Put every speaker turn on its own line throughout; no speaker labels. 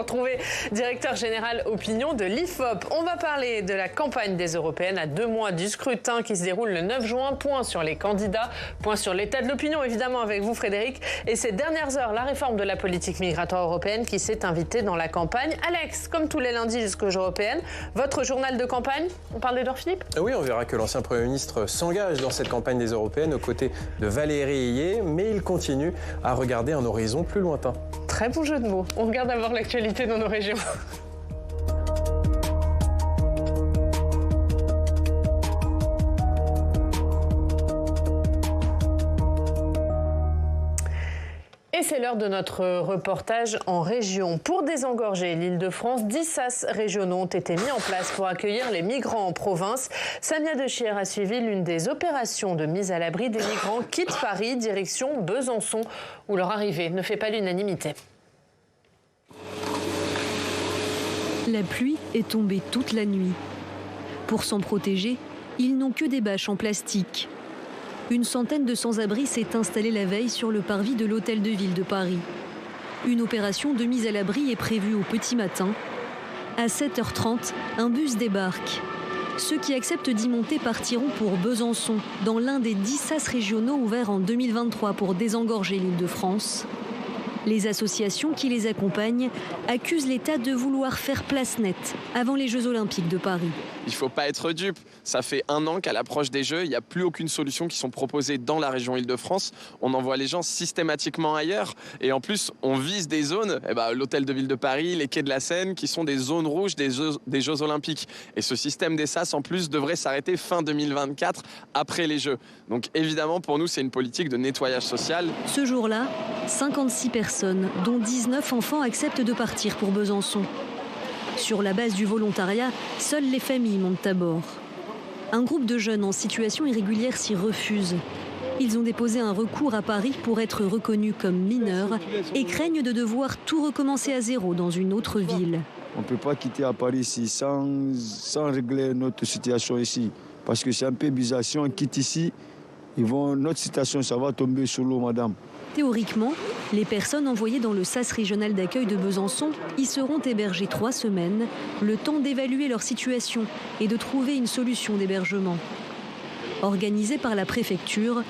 retrouver, directeur général opinion de l'IFOP. On va parler de la campagne des européennes à 2 mois du scrutin qui se déroule le 9 juin. Point sur les candidats, point sur l'état de l'opinion évidemment avec vous Frédéric. Et ces dernières heures, la réforme de la politique migratoire européenne qui s'est invitée dans la campagne. Alex, comme tous les lundis jusqu'aux européennes, votre journal de campagne, on parle d'Édouard Philippe ?
Oui, on verra que l'ancien Premier ministre s'engage dans cette campagne des européennes aux côtés de Valérie Ayé, mais il continue à regarder un horizon plus lointain.
Très bon jeu de mots. On regarde d'abord l'actualité dans nos régions. Et c'est l'heure de notre reportage en région. Pour désengorger l'Île-de-France, 10 sas régionaux ont été mis en place pour accueillir les migrants en province. Samia Dechier a suivi l'une des opérations de mise à l'abri des migrants quitte Paris, direction Besançon, où leur arrivée ne fait pas l'unanimité.
La pluie est tombée toute la nuit. Pour s'en protéger, ils n'ont que des bâches en plastique. Une centaine de sans-abri s'est installée la veille sur le parvis de l'Hôtel de Ville de Paris. Une opération de mise à l'abri est prévue au petit matin. À 7h30, un bus débarque. Ceux qui acceptent d'y monter partiront pour Besançon, dans l'un des 10 sas régionaux ouverts en 2023 pour désengorger l'Île-de-France. Les associations qui les accompagnent accusent l'État de vouloir faire place nette avant les Jeux Olympiques de Paris.
Il ne faut pas être dupe. Ça fait 1 an qu'à l'approche des Jeux, il n'y a plus aucune solution qui sont proposées dans la région Île-de-France. On envoie les gens systématiquement ailleurs. Et en plus, on vise des zones, l'Hôtel de Ville de Paris, les quais de la Seine, qui sont des zones rouges des Jeux Olympiques. Et ce système des SAS, en plus, devrait s'arrêter fin 2024, après les Jeux. Donc évidemment, pour nous, c'est une politique de nettoyage social.
Ce jour-là, 56 personnes, dont 19 enfants, acceptent de partir pour Besançon. Sur la base du volontariat, seules les familles montent à bord. Un groupe de jeunes en situation irrégulière s'y refuse. Ils ont déposé un recours à Paris pour être reconnus comme mineurs et craignent de devoir tout recommencer à zéro dans une autre ville.
On ne peut pas quitter à Paris ici sans régler notre situation ici. Parce que c'est un peu bizarre. Si on quitte ici, notre situation, ça va tomber sur l'eau, madame.
Théoriquement, les personnes envoyées dans le SAS régional d'accueil de Besançon y seront hébergées 3 semaines, le temps d'évaluer leur situation et de trouver une solution d'hébergement. Organisée par la préfecture,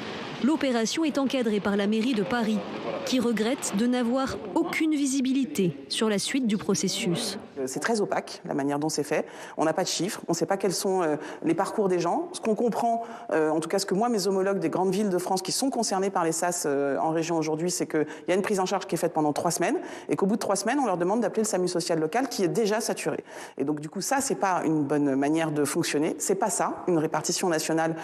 l'opération est encadrée par la mairie de Paris, qui regrette de n'avoir aucune visibilité sur la suite du processus.
C'est très opaque, la manière dont c'est fait. On n'a pas de chiffres, on ne sait pas quels sont les parcours des gens. Ce qu'on comprend, en tout cas ce que moi, mes homologues des grandes villes de France qui sont concernés par les SAS en région aujourd'hui, c'est qu'il y a une prise en charge qui est faite pendant 3 semaines et qu'au bout de 3 semaines, on leur demande d'appeler le SAMU social local qui est déjà saturé. Et donc du coup, ça, c'est pas une bonne manière de fonctionner. C'est pas ça, une répartition nationale,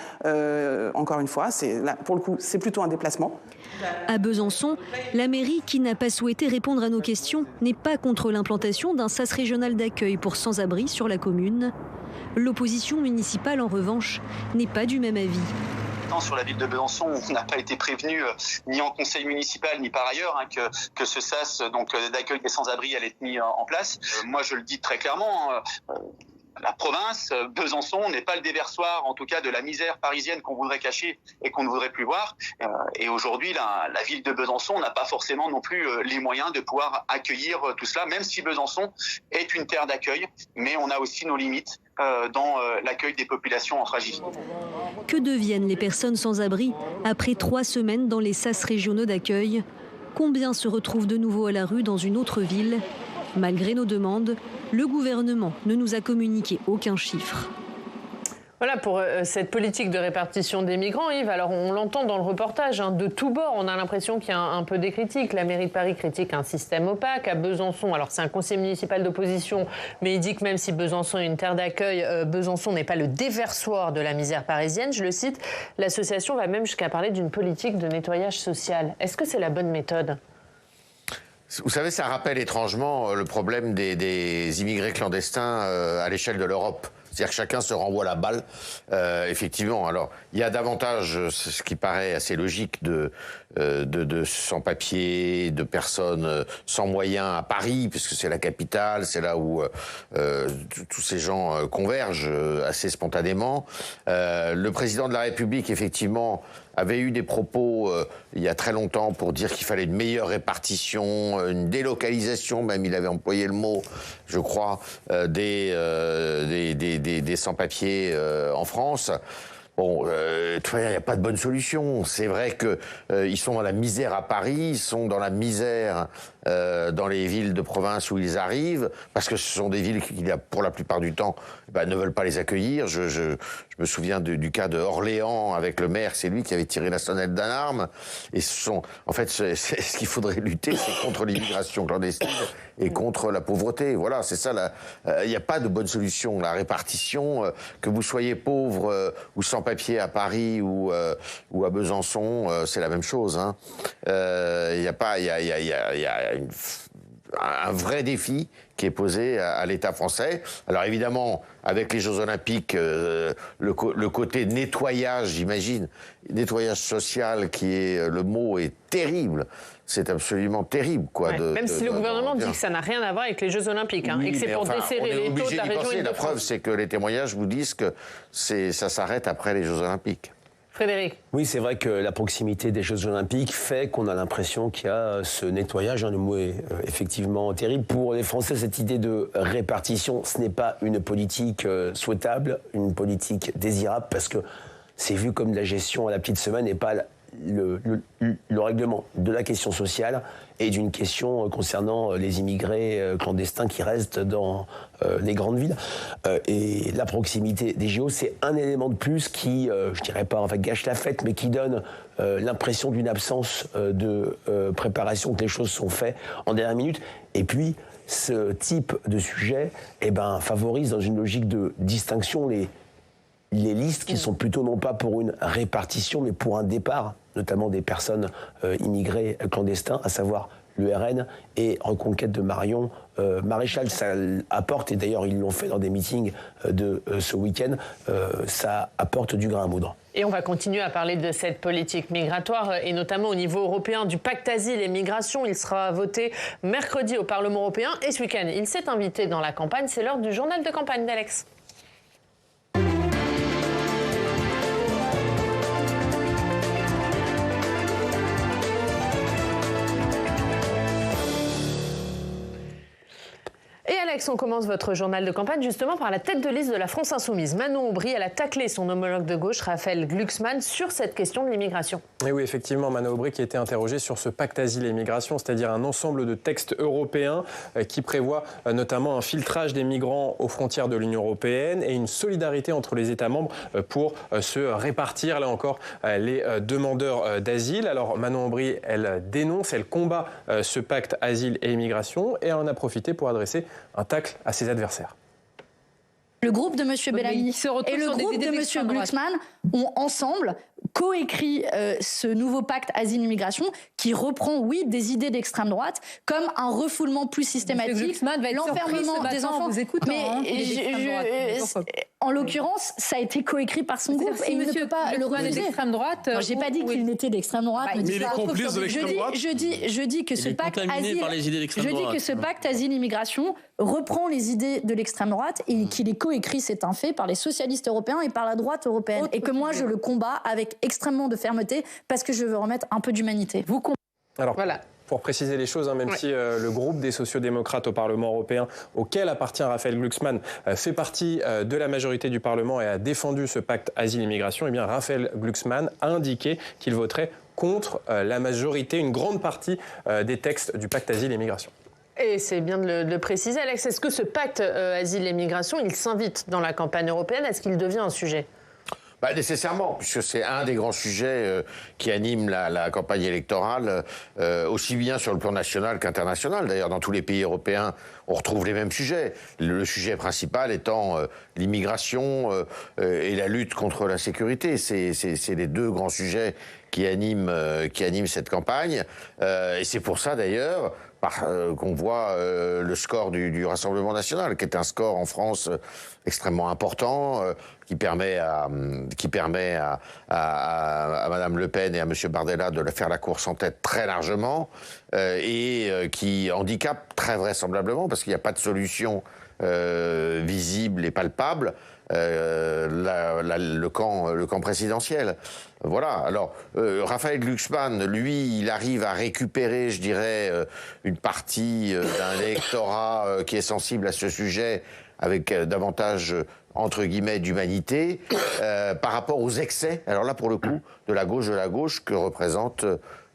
encore une fois. Là, pour le coup, c'est plutôt un déplacement.
À Besançon, la mairie, qui n'a pas souhaité répondre à nos questions, n'est pas contre l'implantation d'un SAS régional d'accueil pour sans-abri sur la commune. L'opposition municipale, en revanche, n'est pas du même avis.
Sur la ville de Besançon, on n'a pas été prévenu ni en conseil municipal ni par ailleurs que ce SAS d'accueil des sans-abri allait être mis en place. Moi, je le dis très clairement. La province, Besançon, n'est pas le déversoir, en tout cas, de la misère parisienne qu'on voudrait cacher et qu'on ne voudrait plus voir. Et aujourd'hui, la ville de Besançon n'a pas forcément non plus les moyens de pouvoir accueillir tout cela, même si Besançon est une terre d'accueil, mais on a aussi nos limites dans l'accueil des populations en fragilité.
Que deviennent les personnes sans abri après 3 semaines dans les SAS régionaux d'accueil ? Combien se retrouvent de nouveau à la rue dans une autre ville ? Malgré nos demandes, le gouvernement ne nous a communiqué aucun chiffre.
Voilà pour cette politique de répartition des migrants, Yves. Alors on l'entend dans le reportage, de tous bords, on a l'impression qu'il y a un peu des critiques. La mairie de Paris critique un système opaque. À Besançon, alors c'est un conseiller municipal d'opposition, mais il dit que même si Besançon est une terre d'accueil, Besançon n'est pas le déversoir de la misère parisienne. Je le cite, l'association va même jusqu'à parler d'une politique de nettoyage social. Est-ce que c'est la bonne méthode ?
Vous savez, ça rappelle étrangement le problème des immigrés clandestins à l'échelle de l'Europe. C'est-à-dire que chacun se renvoie la balle. Effectivement, alors il y a davantage, ce qui paraît assez logique, de sans-papiers, de personnes sans moyens à Paris, puisque c'est la capitale, c'est là où tous ces gens convergent assez spontanément. Le président de la République, effectivement, avait eu des propos il y a très longtemps pour dire qu'il fallait une meilleure répartition, une délocalisation, même il avait employé le mot, je crois, des sans-papiers en France. Bon, il n'y a pas de bonne solution. C'est vrai que ils sont dans la misère à Paris, ils sont dans la misère dans les villes de province où ils arrivent, parce que ce sont des villes qui, pour la plupart du temps, ne veulent pas les accueillir. Je me souviens du cas de Orléans avec le maire, c'est lui qui avait tiré la sonnette d'alarme. Et en fait, ce qu'il faudrait lutter, c'est contre l'immigration clandestine et contre la pauvreté. Voilà, c'est ça. Il n'y a pas de bonne solution. La répartition, que vous soyez pauvre ou sans papier à Paris ou à Besançon, c'est la même chose. Hein. Il y a un vrai défi qui est posé à l'État français. Alors évidemment, avec les Jeux Olympiques, le côté nettoyage, j'imagine, nettoyage social, le mot est terrible. C'est absolument terrible, quoi.
Ouais, même si le gouvernement dit que ça n'a rien à voir avec les Jeux Olympiques, hein, et que c'est pour desserrer les taux de la région Île-de-France.
La preuve, c'est que les témoignages vous disent que ça s'arrête après les Jeux Olympiques.
Frédéric.
Oui, c'est vrai que la proximité des Jeux Olympiques fait qu'on a l'impression qu'il y a ce nettoyage. Le mot est effectivement terrible. Pour les Français, cette idée de répartition, ce n'est pas une politique souhaitable, une politique désirable, parce que c'est vu comme de la gestion à la petite semaine et pas le règlement de la question sociale et d'une question concernant les immigrés clandestins qui restent dans les grandes villes. Et la proximité des JO, c'est un élément de plus qui, je dirais pas, gâche la fête, mais qui donne l'impression d'une absence de préparation, que les choses sont faites en dernière minute. Et puis, ce type de sujet favorise dans une logique de distinction les listes qui sont plutôt non pas pour une répartition, mais pour un départ, notamment des personnes immigrées clandestins, à savoir le RN et Reconquête de Marion Maréchal. Ça apporte, et d'ailleurs ils l'ont fait dans des meetings de ce week-end, ça apporte du grain à moudre.
Et on va continuer à parler de cette politique migratoire, et notamment au niveau européen du pacte asile et migration. Il sera voté mercredi au Parlement européen, et ce week-end, il s'est invité dans la campagne. C'est l'heure du journal de campagne d'Alex. Et Alex, on commence votre journal de campagne justement par la tête de liste de la France Insoumise. Manon Aubry, elle a taclé son homologue de gauche, Raphaël Glucksmann, sur cette question de l'immigration. Et
oui, effectivement, Manon Aubry qui a été interrogée sur ce pacte asile et migration, c'est-à-dire un ensemble de textes européens qui prévoient notamment un filtrage des migrants aux frontières de l'Union européenne et une solidarité entre les États membres pour se répartir, là encore, les demandeurs d'asile. Alors Manon Aubry, elle dénonce, elle combat ce pacte asile et immigration, et elle en a profité pour adresser un tacle à ses adversaires.
Le groupe de M. Bellamy et le groupe de M. Glucksmann ont ensemble coécrit ce nouveau pacte asile-immigration qui reprend, oui, des idées d'extrême droite, comme un refoulement plus systématique, l'enfermement des enfants. Mais en l'occurrence, ça a été coécrit par son groupe et il ne peut pas le refuser. J'ai pas dit qu'il n'était d'extrême droite.
Mais il est complice de l'extrême droite.
Je dis que ce pacte asile-immigration reprend les idées de l'extrême droite et qu'il est coécrit, c'est un fait, par les socialistes européens et par la droite européenne. Et que moi, je le combats avec extrêmement de fermeté parce que je veux remettre un peu d'humanité.
Alors, voilà. Pour préciser les choses, même si le groupe des sociodémocrates au Parlement européen, auquel appartient Raphaël Glucksmann, fait partie de la majorité du Parlement et a défendu ce pacte asile-immigration, eh bien Raphaël Glucksmann a indiqué qu'il voterait contre la majorité, une grande partie des textes du pacte asile-immigration.
Et c'est bien de le préciser, Alex. Est-ce que ce pacte asile et migration, il s'invite dans la campagne européenne? Est-ce qu'il devient un sujet?
Nécessairement, puisque c'est un des grands sujets qui anime la campagne électorale, aussi bien sur le plan national qu'international. D'ailleurs, dans tous les pays européens, on retrouve les mêmes sujets. Le sujet principal étant l'immigration et la lutte contre l'insécurité. C'est les deux grands sujets qui animent cette campagne. Et c'est pour ça, d'ailleurs, qu'on voit le score du Rassemblement national, qui est un score en France extrêmement important, qui permet à Madame Le Pen et à Monsieur Bardella de faire la course en tête très largement, et qui handicape très vraisemblablement, parce qu'il n'y a pas de solution visible et palpable le camp présidentiel. Voilà. Alors, Raphaël Glucksmann, lui, il arrive à récupérer, je dirais, une partie d'un électorat qui est sensible à ce sujet avec davantage, entre guillemets, d'humanité par rapport aux excès, alors là, pour le coup, de la gauche que représente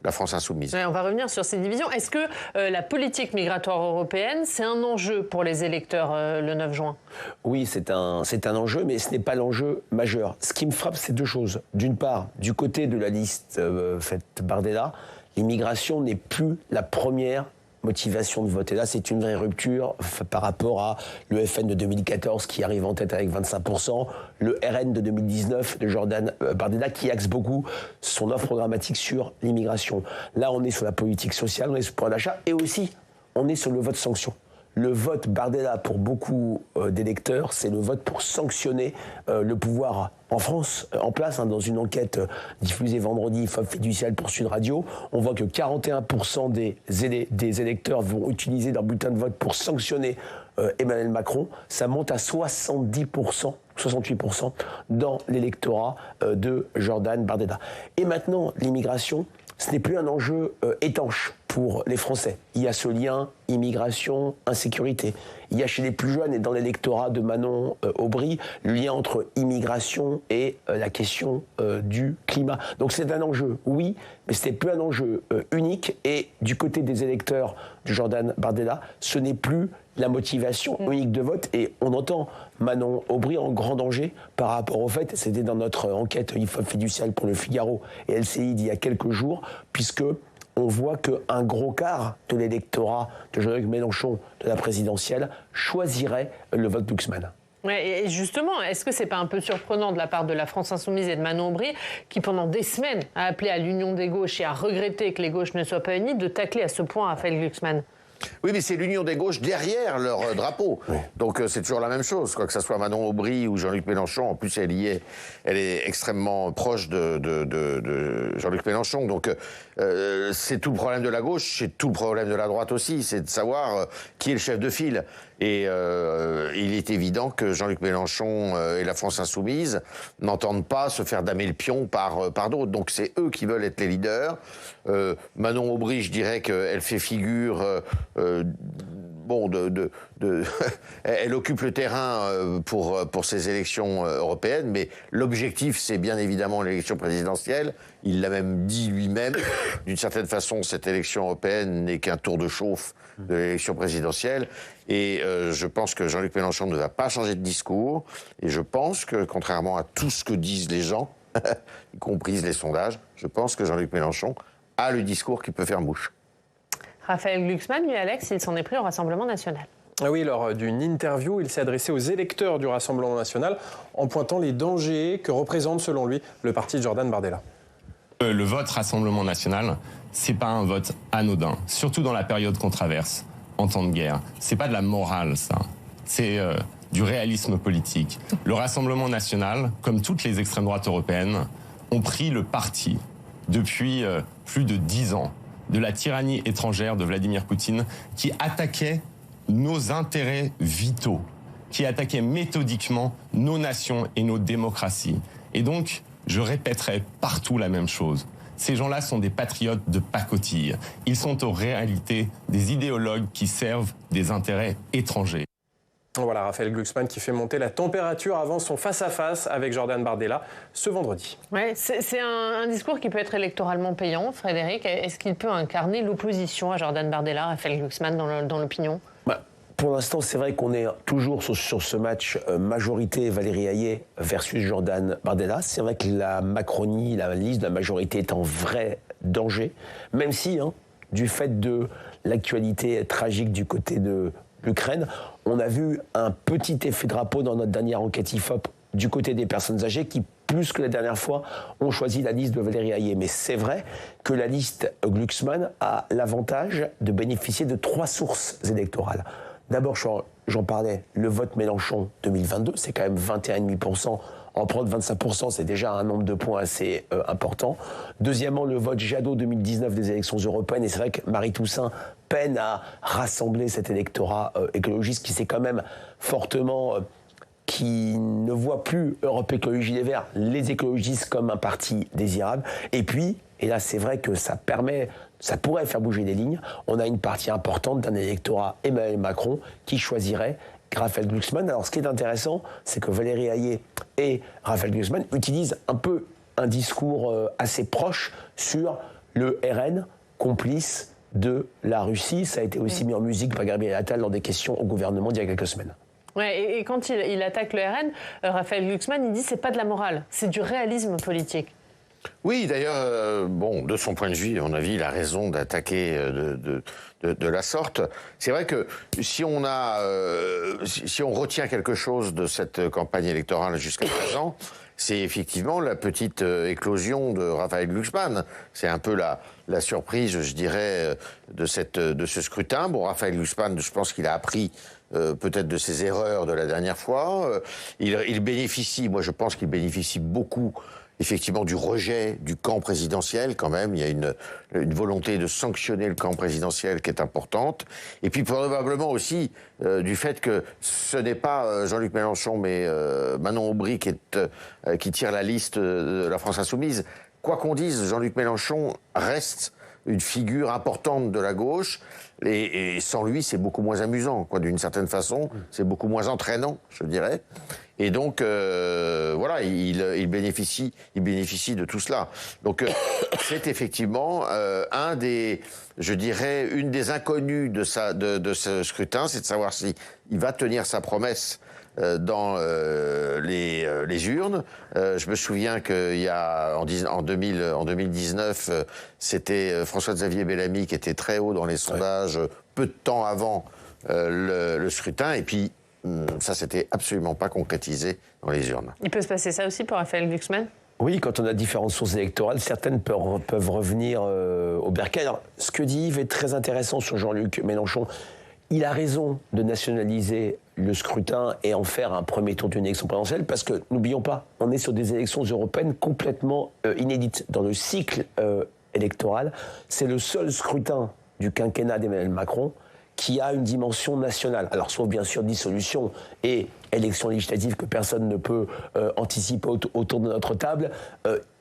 la France insoumise.
Ouais, on va revenir sur ces divisions. Est-ce que la politique migratoire européenne, c'est un enjeu pour les électeurs le 9 juin ?
Oui, c'est un enjeu, mais ce n'est pas l'enjeu majeur. Ce qui me frappe, c'est deux choses. D'une part, du côté de la liste faite Bardella, l'immigration n'est plus la première motivation de vote. Et là, c'est une vraie rupture par rapport à le FN de 2014 qui arrive en tête avec 25%, le RN de 2019 de Jordan Bardella qui axe beaucoup son offre programmatique sur l'immigration. Là, on est sur la politique sociale, on est sur le pouvoir d'achat et aussi, on est sur le vote sanction. Le vote Bardella, pour beaucoup d'électeurs, c'est le vote pour sanctionner le pouvoir en France, en place, dans une enquête diffusée vendredi, FOP Fiducial pour Sud Radio. On voit que 41% des électeurs vont utiliser leur bulletin de vote pour sanctionner Emmanuel Macron. Ça monte à 70%, 68% dans l'électorat de Jordan Bardella. Et maintenant, l'immigration, ce n'est plus un enjeu étanche pour les Français. Il y a ce lien immigration, insécurité. Il y a chez les plus jeunes et dans l'électorat de Manon Aubry, le lien entre immigration et la question du climat. Donc c'est un enjeu, oui, mais ce n'est plus un enjeu unique. Et du côté des électeurs de Jordan Bardella, ce n'est plus la motivation unique de vote. Et on entend Manon Aubry en grand danger par rapport au fait, c'était dans notre enquête IFOP Fiducial pour le Figaro et LCI d'il y a quelques jours, puisque on voit qu'un gros quart de l'électorat de Jean-Luc Mélenchon de la présidentielle choisirait le vote Glucksmann.
Ouais, et justement, est-ce que c'est pas un peu surprenant de la part de la France Insoumise et de Manon Aubry, qui pendant des semaines a appelé à l'union des gauches et a regretté que les gauches ne soient pas unies, de tacler à ce point Raphaël Glucksmann ?
Oui, mais c'est l'union des gauches derrière leur drapeau. Oui. Donc c'est toujours la même chose, quoi que ce soit Manon Aubry ou Jean-Luc Mélenchon. En plus, elle est extrêmement proche de Jean-Luc Mélenchon. Donc c'est tout le problème de la gauche, c'est tout le problème de la droite aussi. C'est de savoir qui est le chef de file. Et il est évident que Jean-Luc Mélenchon et la France Insoumise n'entendent pas se faire damer le pion par d'autres. Donc c'est eux qui veulent être les leaders. Manon Aubry, je dirais qu'elle fait figure... elle occupe le terrain pour ces élections européennes, mais l'objectif, c'est bien évidemment l'élection présidentielle. Il l'a même dit lui-même. D'une certaine façon, cette élection européenne n'est qu'un tour de chauffe de l'élection présidentielle. Et je pense que Jean-Luc Mélenchon ne va pas changer de discours. Et je pense que, contrairement à tout ce que disent les gens, y compris les sondages, je pense que Jean-Luc Mélenchon a le discours qui peut faire mouche.
Raphaël Glucksmann, lui, Alex, il s'en est pris au Rassemblement national.
Ah oui, lors d'une interview, il s'est adressé aux électeurs du Rassemblement national en pointant les dangers que représente, selon lui, le parti de Jordan Bardella.
Le vote Rassemblement national, c'est pas un vote anodin, surtout dans la période qu'on traverse, en temps de guerre. C'est pas de la morale, ça. C'est du réalisme politique. Le Rassemblement national, comme toutes les extrêmes droites européennes, ont pris le parti, depuis plus de 10 ans, de la tyrannie étrangère de Vladimir Poutine, qui attaquait nos intérêts vitaux, qui attaquait méthodiquement nos nations et nos démocraties. Et donc, je répéterai partout la même chose. Ces gens-là sont des patriotes de pacotille. Ils sont en réalité des idéologues qui servent des intérêts étrangers.
Voilà, Raphaël Glucksmann qui fait monter la température avant son face-à-face avec Jordan Bardella ce vendredi.
Ouais, c'est un discours qui peut être électoralement payant, Frédéric. Est-ce qu'il peut incarner l'opposition à Jordan Bardella, Raphaël Glucksmann, dans l'opinion ?
Pour l'instant, c'est vrai qu'on est toujours sur ce match majorité Valérie Hayet versus Jordan Bardella. C'est vrai que la Macronie, la liste de la majorité est en vrai danger, même si, du fait de l'actualité tragique du côté de l'Ukraine, on a vu un petit effet drapeau dans notre dernière enquête IFOP du côté des personnes âgées qui, plus que la dernière fois, ont choisi la liste de Valérie Hayet. Mais c'est vrai que la liste Glucksmann a l'avantage de bénéficier de 3 sources électorales. D'abord, j'en parlais, le vote Mélenchon 2022, c'est quand même 21,5%. En prendre 25%, c'est déjà un nombre de points assez important. Deuxièmement, le vote Jadot 2019 des élections européennes. Et c'est vrai que Marie Toussaint peine à rassembler cet électorat écologiste qui s'est quand même fortement... qui ne voit plus Europe Écologie Les Verts, les écologistes comme un parti désirable. Et puis, et là c'est vrai que ça pourrait faire bouger des lignes, on a une partie importante d'un électorat Emmanuel Macron qui choisirait Raphaël Glucksmann. Alors ce qui est intéressant, c'est que Valérie Hayé et Raphaël Glucksmann utilisent un peu un discours assez proche sur le RN, complice de la Russie. Ça a été aussi mis en musique par Gabriel Attal dans des questions au gouvernement d'il y a quelques semaines.
Ouais, et quand il attaque le RN, Raphaël Glucksmann, il dit c'est pas de la morale, c'est du réalisme politique.
Oui, d'ailleurs, de son point de vue, à mon avis, il a raison d'attaquer de la sorte. C'est vrai que si on retient quelque chose de cette campagne électorale jusqu'à présent, c'est effectivement la petite éclosion de Raphaël Glucksmann. C'est un peu la surprise, je dirais, de ce scrutin. Bon, Raphaël Glucksmann, je pense qu'il a appris peut-être de ses erreurs de la dernière fois. Il bénéficie, moi je pense qu'il bénéficie beaucoup, effectivement, du rejet du camp présidentiel quand même. Il y a une volonté de sanctionner le camp présidentiel qui est importante. Et puis probablement aussi du fait que ce n'est pas Jean-Luc Mélenchon, mais Manon Aubry qui tire la liste de la France Insoumise. Quoi qu'on dise, Jean-Luc Mélenchon reste une figure importante de la gauche. Et sans lui, c'est beaucoup moins amusant, quoi, d'une certaine façon. C'est beaucoup moins entraînant, je dirais. Et donc, voilà, il bénéficie de tout cela. Donc, c'est effectivement une des inconnues de ce scrutin, c'est de savoir si il va tenir sa promesse dans les urnes. Je me souviens qu'il y a en 2019, c'était François-Xavier Bellamy qui était très haut dans les sondages peu de temps avant le scrutin, et puis ça s'était absolument pas concrétisé dans les urnes.
Il peut se passer ça aussi pour Raphaël Glucksmann ?
Oui, quand on a différentes sources électorales, certaines peuvent revenir au bercail. Alors, ce que dit Yves est très intéressant sur Jean-Luc Mélenchon. Il a raison de nationaliser le scrutin et en faire un premier tour d'une élection présidentielle, parce que, n'oublions pas, on est sur des élections européennes complètement inédites. Dans le cycle électoral, c'est le seul scrutin du quinquennat d'Emmanuel Macron qui a une dimension nationale. Alors, sauf bien sûr dissolution et élection législative que personne ne peut anticiper autour de notre table,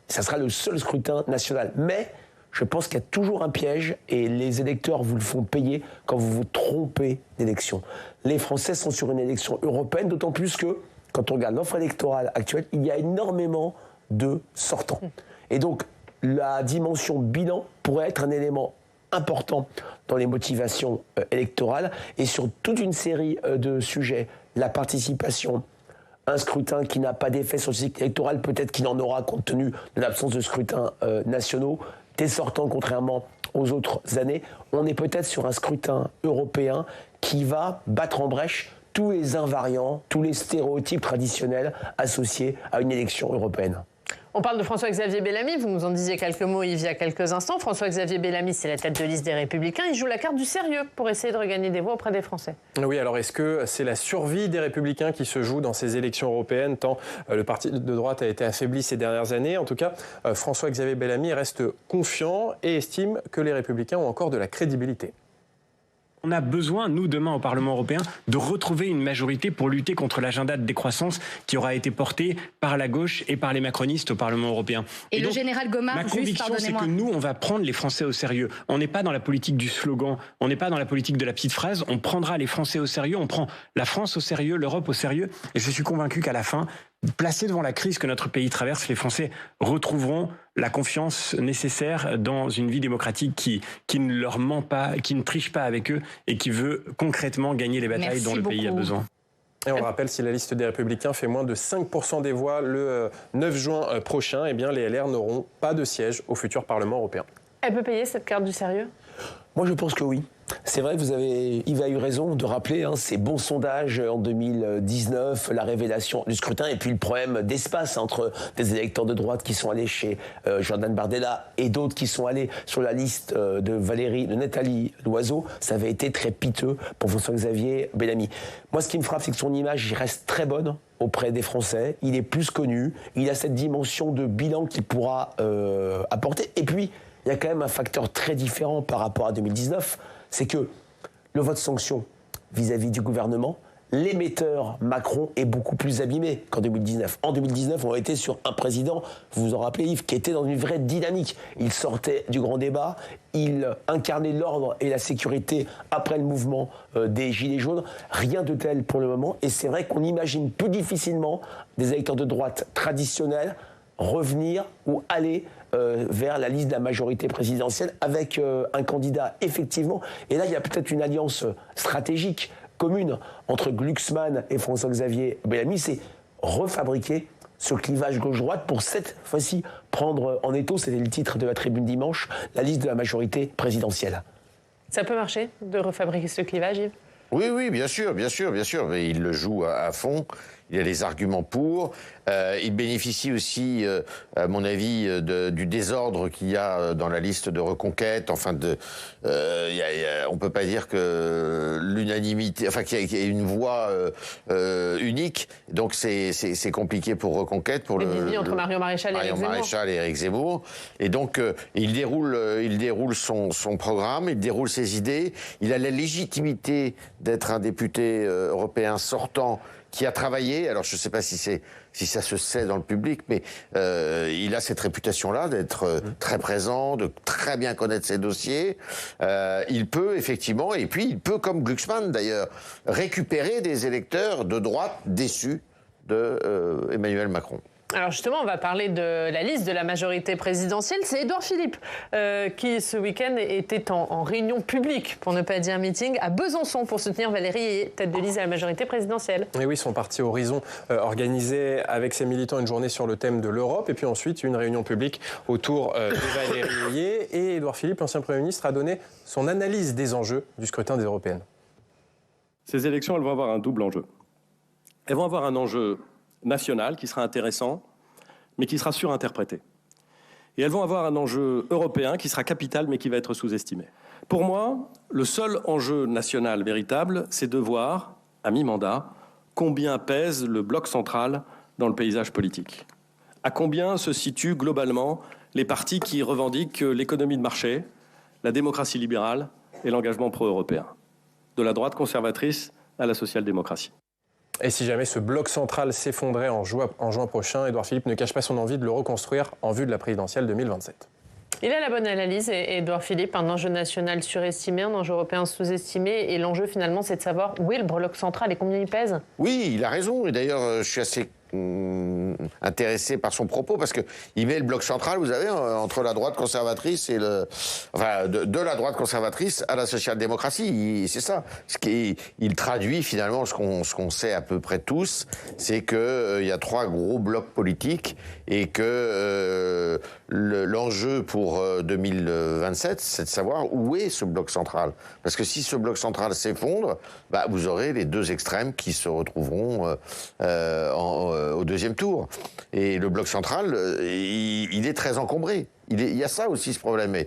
ça sera le seul scrutin national. Mais je pense qu'il y a toujours un piège et les électeurs vous le font payer quand vous vous trompez d'élection. Les Français sont sur une élection européenne, d'autant plus que, quand on regarde l'offre électorale actuelle, il y a énormément de sortants. Et donc, la dimension bilan pourrait être un élément important dans les motivations électorales et sur toute une série de sujets. La participation, un scrutin qui n'a pas d'effet sur le cycle électoral, peut-être qu'il en aura compte tenu de l'absence de scrutins nationaux, des sortants contrairement aux autres années. On est peut-être sur un scrutin européen qui va battre en brèche tous les invariants, tous les stéréotypes traditionnels associés à une élection européenne.
On parle de François-Xavier Bellamy, vous nous en disiez quelques mots il y a quelques instants. François-Xavier Bellamy, c'est la tête de liste des Républicains. Il joue la carte du sérieux pour essayer de regagner des voix auprès des Français. Oui, alors est-ce que c'est la survie des Républicains qui se joue dans ces élections européennes, tant le parti de droite a été affaibli ces dernières années? En tout cas, François-Xavier Bellamy reste confiant et estime que les Républicains ont encore de la crédibilité.
On a besoin, nous, demain, au Parlement européen, de retrouver une majorité pour lutter contre l'agenda de décroissance qui aura été porté par la gauche et par les macronistes au Parlement européen.
Et le général Gomard,
ma conviction, c'est que nous, on va prendre les Français au sérieux. On n'est pas dans la politique du slogan, on n'est pas dans la politique de la petite phrase, on prendra les Français au sérieux, on prend la France au sérieux, l'Europe au sérieux, et je suis convaincu qu'à la fin, placés devant la crise que notre pays traverse, les Français retrouveront la confiance nécessaire dans une vie démocratique qui ne leur ment pas, qui ne triche pas avec eux et qui veut concrètement gagner les batailles dont le pays a besoin.
Et on rappelle, si la liste des Républicains fait moins de 5% des voix le 9 juin prochain, eh bien les LR n'auront pas de siège au futur Parlement européen. Elle peut payer cette carte du sérieux ?
Moi, je pense que oui. C'est vrai, Yves a eu raison de rappeler ces bons sondages en 2019, la révélation du scrutin et puis le problème d'espace entre des électeurs de droite qui sont allés chez Jordan Bardella et d'autres qui sont allés sur la liste de Nathalie Loiseau. Ça avait été très piteux pour François-Xavier Bellamy. Moi, ce qui me frappe, c'est que son image reste très bonne auprès des Français. Il est plus connu. Il a cette dimension de bilan qu'il pourra apporter. Et puis, il y a quand même un facteur très différent par rapport à 2019. c'est que le vote sanction vis-à-vis du gouvernement, l'émetteur Macron est beaucoup plus abîmé qu'en 2019. En 2019, on était sur un président, vous vous en rappelez Yves, qui était dans une vraie dynamique. Il sortait du grand débat, il incarnait l'ordre et la sécurité après le mouvement des Gilets jaunes. Rien de tel pour le moment. Et c'est vrai qu'on imagine plus difficilement des électeurs de droite traditionnels revenir ou aller vers la liste de la majorité présidentielle avec un candidat, effectivement. Et là, il y a peut-être une alliance stratégique commune entre Glucksmann et François-Xavier Bellamy, c'est refabriquer ce clivage gauche-droite pour cette fois-ci prendre en étau, c'était le titre de la tribune dimanche, la liste de la majorité présidentielle.
Ça peut marcher de refabriquer ce clivage, Yves ?
Oui, bien sûr. Mais il le joue à fond. Il a les arguments pour. Il bénéficie aussi, à mon avis, du désordre qu'il y a dans la liste de Reconquête. Enfin, on peut pas dire que l'unanimité, enfin qu'il y ait une voix unique. Donc c'est compliqué pour Reconquête, pour
entre Marion Maréchal
et Éric Zemmour. Et donc il déroule son programme, il déroule ses idées. Il a la légitimité d'être un député européen sortant qui a travaillé, alors je ne sais pas si ça se sait dans le public, mais il a cette réputation-là d'être très présent, de très bien connaître ses dossiers. Il peut effectivement, et puis il peut, comme Glucksmann d'ailleurs, récupérer des électeurs de droite déçus de Emmanuel Macron.
Alors justement, on va parler de la liste de la majorité présidentielle. C'est Édouard Philippe qui, ce week-end, était en réunion publique, pour ne pas dire meeting, à Besançon pour soutenir Valérie Ayé, tête de liste à la majorité présidentielle.
Et oui, son parti Horizon organisait avec ses militants une journée sur le thème de l'Europe et puis ensuite une réunion publique autour de Valérie Ayé. Et Édouard Philippe, l'ancien Premier ministre, a donné son analyse des enjeux du scrutin des européennes.
Ces élections, elles vont avoir un double enjeu. Elles vont avoir un enjeu national qui sera intéressant, mais qui sera surinterprété. Et elles vont avoir un enjeu européen qui sera capital, mais qui va être sous-estimé. Pour moi, le seul enjeu national véritable, c'est de voir, à mi-mandat, combien pèse le bloc central dans le paysage politique. À combien se situent globalement les partis qui revendiquent l'économie de marché, la démocratie libérale et l'engagement pro-européen, de la droite conservatrice à la social-démocratie.
Et si jamais ce bloc central s'effondrait en juin prochain, Édouard Philippe ne cache pas son envie de le reconstruire en vue de la présidentielle 2027.
Il a la bonne analyse, Édouard Philippe, un enjeu national surestimé, un enjeu européen sous-estimé. Et l'enjeu, finalement, c'est de savoir où est le bloc central et combien il pèse.
Oui, il a raison. Et d'ailleurs, je suis assez intéressé par son propos parce que il met le bloc central, vous savez, entre la droite conservatrice et de la droite conservatrice à la social-démocratie. C'est ça. Il traduit finalement ce qu'on sait à peu près tous, c'est que il y a trois gros blocs politiques et que l'enjeu pour 2027, c'est de savoir où est ce bloc central. Parce que si ce bloc central s'effondre, vous aurez les deux extrêmes qui se retrouveront au deuxième tour. Et le bloc central, il est très encombré. Il y a ça aussi, ce problème. Et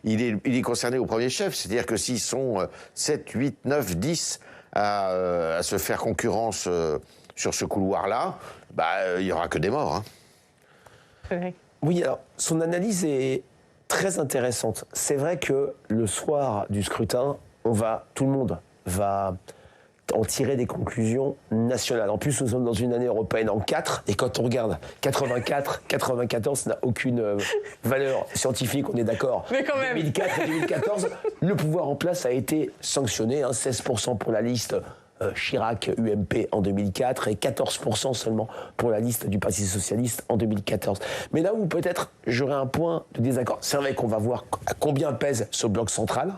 il est concerné au premier chef. C'est-à-dire que s'ils sont 7, 8, 9, 10 à se faire concurrence sur ce couloir-là, il n'y aura que des morts.
Oui, alors, son analyse est très intéressante. C'est vrai que le soir du scrutin, tout le monde va en tirer des conclusions nationales. En plus, nous sommes dans une année européenne en 4, et quand on regarde 84, 94, ça n'a aucune valeur scientifique, on est d'accord.
Mais quand même
2004 et 2014, le pouvoir en place a été sanctionné, 16% pour la liste Chirac-UMP en 2004 et 14% seulement pour la liste du Parti Socialiste en 2014. Mais là où peut-être j'aurais un point de désaccord, c'est vrai qu'on va voir à combien pèse ce bloc central,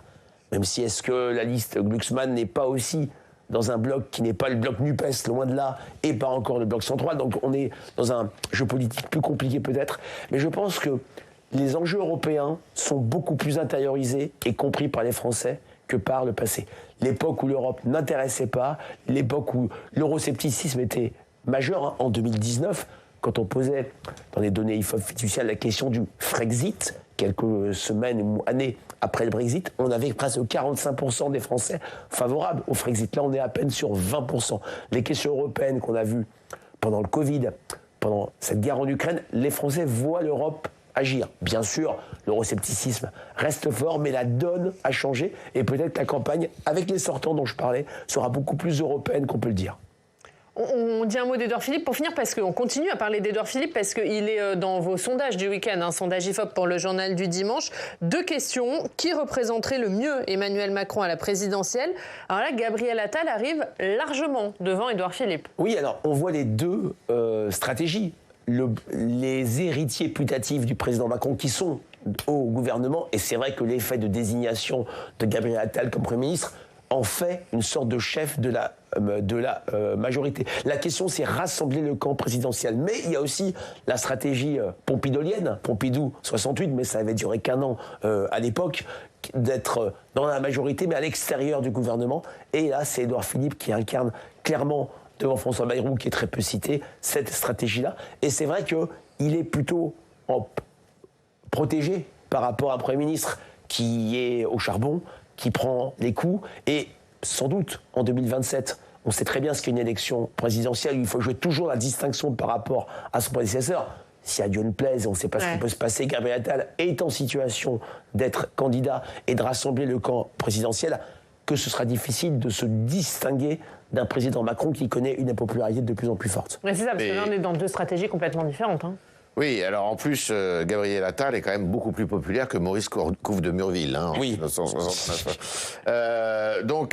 même si est-ce que la liste Glucksmann n'est pas aussi dans un bloc qui n'est pas le bloc NUPES, loin de là, et pas encore le bloc central. Donc on est dans un jeu politique plus compliqué peut-être. Mais je pense que les enjeux européens sont beaucoup plus intériorisés et compris par les Français que par le passé. L'époque où l'Europe n'intéressait pas, l'époque où l'euroscepticisme était majeur, en 2019, quand on posait dans les données IFOP fiduciales la question du Frexit, quelques semaines ou années après le Brexit, on avait presque 45% des Français favorables au Frexit. Là, on est à peine sur 20%. Les questions européennes qu'on a vues pendant le Covid, pendant cette guerre en Ukraine, les Français voient l'Europe agir. Bien sûr, l'euroscepticisme reste fort, mais la donne a changé et peut-être que la campagne, avec les sortants dont je parlais, sera beaucoup plus européenne qu'on peut le dire.
On dit un mot d'Édouard Philippe pour finir, parce qu'on continue à parler d'Édouard Philippe, parce qu'il est dans vos sondages du week-end, un sondage IFOP pour le journal du dimanche. 2 questions. Qui représenterait le mieux Emmanuel Macron à la présidentielle? Alors là, Gabriel Attal arrive largement devant Édouard Philippe.
Oui, alors on voit les 2 stratégies. Les héritiers putatifs du président Macron qui sont au gouvernement, et c'est vrai que l'effet de désignation de Gabriel Attal comme Premier ministre en fait une sorte de chef de la majorité. La question, c'est rassembler le camp présidentiel. Mais il y a aussi la stratégie pompidolienne, Pompidou 68, mais ça avait duré qu'1 an à l'époque, d'être dans la majorité, mais à l'extérieur du gouvernement. Et là, c'est Édouard Philippe qui incarne clairement, devant François Bayrou, qui est très peu cité, cette stratégie-là. Et c'est vrai qu'il est plutôt protégé par rapport à un Premier ministre qui est au charbon, qui prend les coups, et sans doute en 2027, on sait très bien ce qu'est une élection présidentielle, il faut jouer toujours la distinction par rapport à son prédécesseur. Si à Dieu ne plaise, on ne sait pas ce qui peut se passer, Gabriel Attal est en situation d'être candidat et de rassembler le camp présidentiel, que ce sera difficile de se distinguer d'un président Macron qui connaît une impopularité de plus en plus forte.
Ouais, c'est ça, parce que là on est dans 2 stratégies complètement différentes.
Oui, alors en plus, Gabriel Attal est quand même beaucoup plus populaire que Maurice Couve de Murville, en 1969. Non,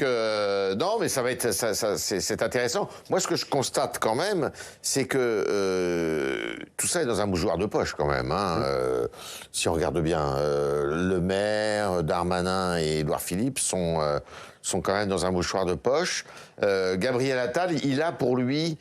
mais ça va être, c'est intéressant. Moi, ce que je constate quand même, c'est que tout ça est dans un mouchoir de poche quand même. Si on regarde bien, Le Maire, Darmanin et Édouard Philippe sont quand même dans un mouchoir de poche. Gabriel Attal, il a pour lui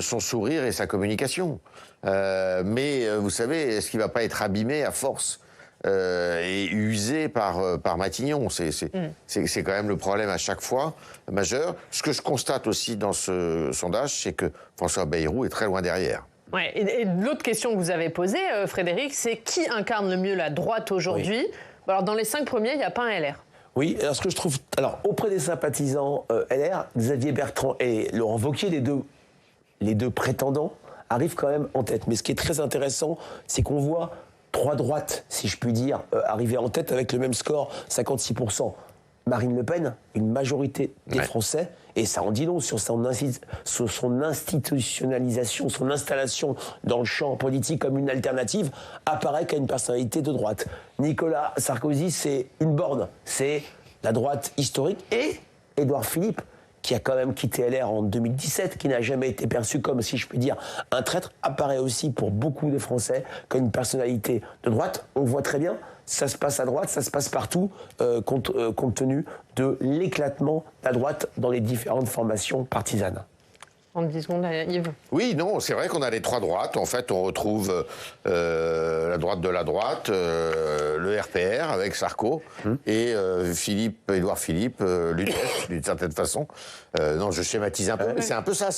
son sourire et sa communication. Mais vous savez, est-ce qu'il ne va pas être abîmé à force et usé par Matignon? C'est quand même le problème à chaque fois majeur. Ce que je constate aussi dans ce sondage, c'est que François Bayrou est très loin derrière.
Ouais, et l'autre question que vous avez posée, Frédéric, c'est qui incarne le mieux la droite aujourd'hui? Alors dans les 5 premiers, il n'y a pas un LR.
Oui, alors ce que je trouve... Alors auprès des sympathisants LR, Xavier Bertrand et Laurent Wauquiez, les deux prétendants, arrivent quand même en tête. Mais ce qui est très intéressant, c'est qu'on voit 3 droites, si je puis dire, arriver en tête avec le même score, 56%. Marine Le Pen, une majorité des Français, et ça en dit long sur son institutionnalisation, son installation dans le champ politique comme une alternative, apparaît qu'à une personnalité de droite. Nicolas Sarkozy, c'est une borne, c'est la droite historique, et Édouard Philippe, qui a quand même quitté LR en 2017, qui n'a jamais été perçu comme, si je puis dire, un traître, apparaît aussi pour beaucoup de Français comme une personnalité de droite. On voit très bien, ça se passe à droite, ça se passe partout, compte tenu de l'éclatement de la droite dans les différentes formations partisanes.
En 10 secondes, Yves.
Oui, non, c'est vrai qu'on a les 3 droites. En fait, on retrouve la droite de la droite, le RPR avec Sarko et Édouard Philippe, l'UDF, d'une certaine façon. Non, je schématise un peu, mais c'est un peu ça.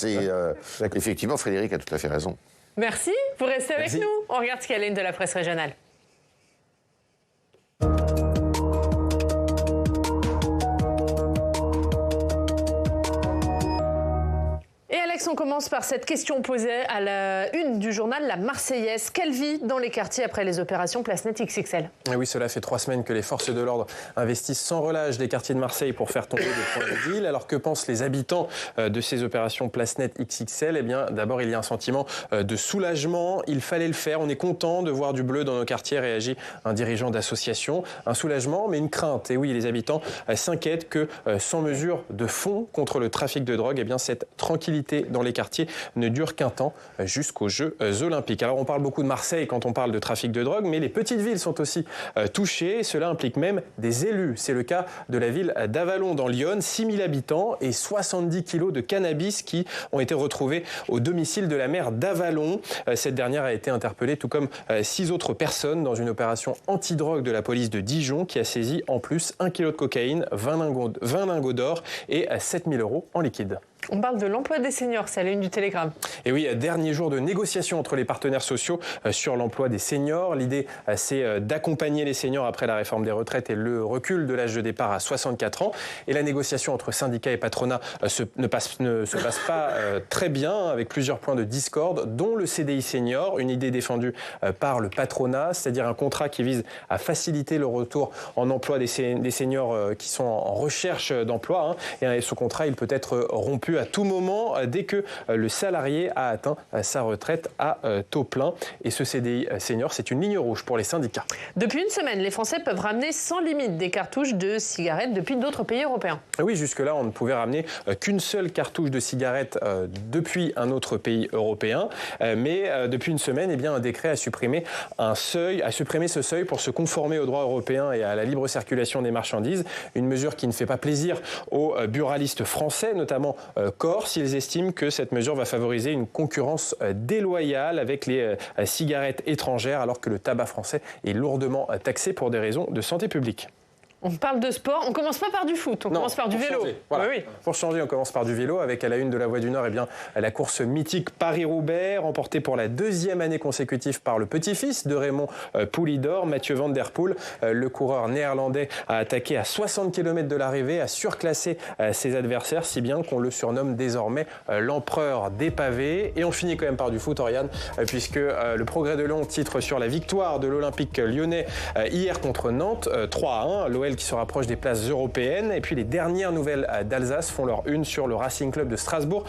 Effectivement, Frédéric a tout à fait raison.
Merci, vous restez avec nous. On regarde ce qu'il y a à la une de la presse régionale. On commence par cette question posée à la une du journal La Marseillaise. Quelle vie dans les quartiers après les opérations Place Net XXL?
Et oui, cela fait 3 semaines que les forces de l'ordre investissent sans relâche les quartiers de Marseille pour faire tomber des points de deal. Alors que pensent les habitants de ces opérations Place Net XXL? Eh bien, d'abord, il y a un sentiment de soulagement. Il fallait le faire. On est content de voir du bleu dans nos quartiers, réagit un dirigeant d'association. Un soulagement, mais une crainte. Et oui, les habitants s'inquiètent que sans mesure de fond contre le trafic de drogue, eh bien, cette tranquillité dans les quartiers ne dure qu'un temps, jusqu'aux Jeux Olympiques. Alors on parle beaucoup de Marseille quand on parle de trafic de drogue, mais les petites villes sont aussi touchées. Cela implique même des élus. C'est le cas de la ville d'Avallon dans l'Yonne, 6000 habitants et 70 kilos de cannabis qui ont été retrouvés au domicile de la maire d'Avallon. Cette dernière a été interpellée, tout comme 6 autres personnes, dans une opération antidrogue de la police de Dijon qui a saisi en plus 1 kilo de cocaïne, 20 lingots d'or et 7000 € en liquide.
On parle de l'emploi des seniors, c'est à la une du Télégramme.
Et oui, dernier jour de négociation entre les partenaires sociaux sur l'emploi des seniors. L'idée, c'est d'accompagner les seniors après la réforme des retraites et le recul de l'âge de départ à 64 ans. Et la négociation entre syndicats et patronat ne se passe pas très bien, avec plusieurs points de discorde, dont le CDI senior, une idée défendue par le patronat, c'est-à-dire un contrat qui vise à faciliter le retour en emploi des seniors qui sont en recherche d'emploi. Et ce contrat, il peut être rompu à tout moment dès que le salarié a atteint sa retraite à taux plein. Et ce CDI senior, c'est une ligne rouge pour les syndicats.
Depuis une semaine, les Français peuvent ramener sans limite des cartouches de cigarettes depuis d'autres pays européens.
Oui, jusque-là, on ne pouvait ramener qu'une seule cartouche de cigarette depuis un autre pays européen. Mais depuis une semaine, un décret a supprimé ce seuil pour se conformer au droit européen et à la libre circulation des marchandises. Une mesure qui ne fait pas plaisir aux buralistes français, notamment corse. Ils estiment que cette mesure va favoriser une concurrence déloyale avec les cigarettes étrangères, alors que le tabac français est lourdement taxé pour des raisons de santé publique.
On parle de sport, on commence pas par du foot, on commence par du vélo.
Voilà.
Oui.
Pour changer, on commence par du vélo avec à la une de la Voix du Nord la course mythique Paris-Roubaix, remportée pour la 2e année consécutive par le petit-fils de Raymond Poulidor, Mathieu Van Der Poel. Le coureur néerlandais a attaqué à 60 km de l'arrivée, a surclassé ses adversaires, si bien qu'on le surnomme désormais l'empereur des pavés. Et on finit quand même par du foot, Oriane, puisque le Progrès de Lyon titre sur la victoire de l'Olympique lyonnais hier contre Nantes, 3-1. L'OL qui se rapproche des places européennes. Et puis les dernières nouvelles d'Alsace font leur une sur le Racing Club de Strasbourg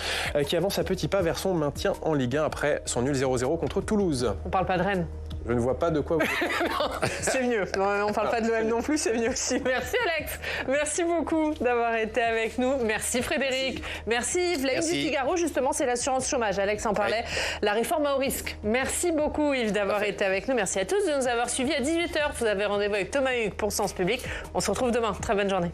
qui avance à petits pas vers son maintien en Ligue 1 après son nul 0-0 contre Toulouse.
On parle pas de Rennes.
Je ne vois pas de quoi vous...
C'est mieux. On ne parle pas de l'OM non plus, c'est mieux aussi. Merci Alex. Merci beaucoup d'avoir été avec nous. Merci Frédéric. Merci Yves. La une du Figaro, justement, c'est l'assurance chômage. Alex en parlait. La réforme à haut risque. Merci beaucoup Yves d'avoir été avec nous. Merci à tous de nous avoir suivis. À 18h, vous avez rendez-vous avec Thomas Hugues pour Sens Public. On se retrouve demain. Très bonne journée.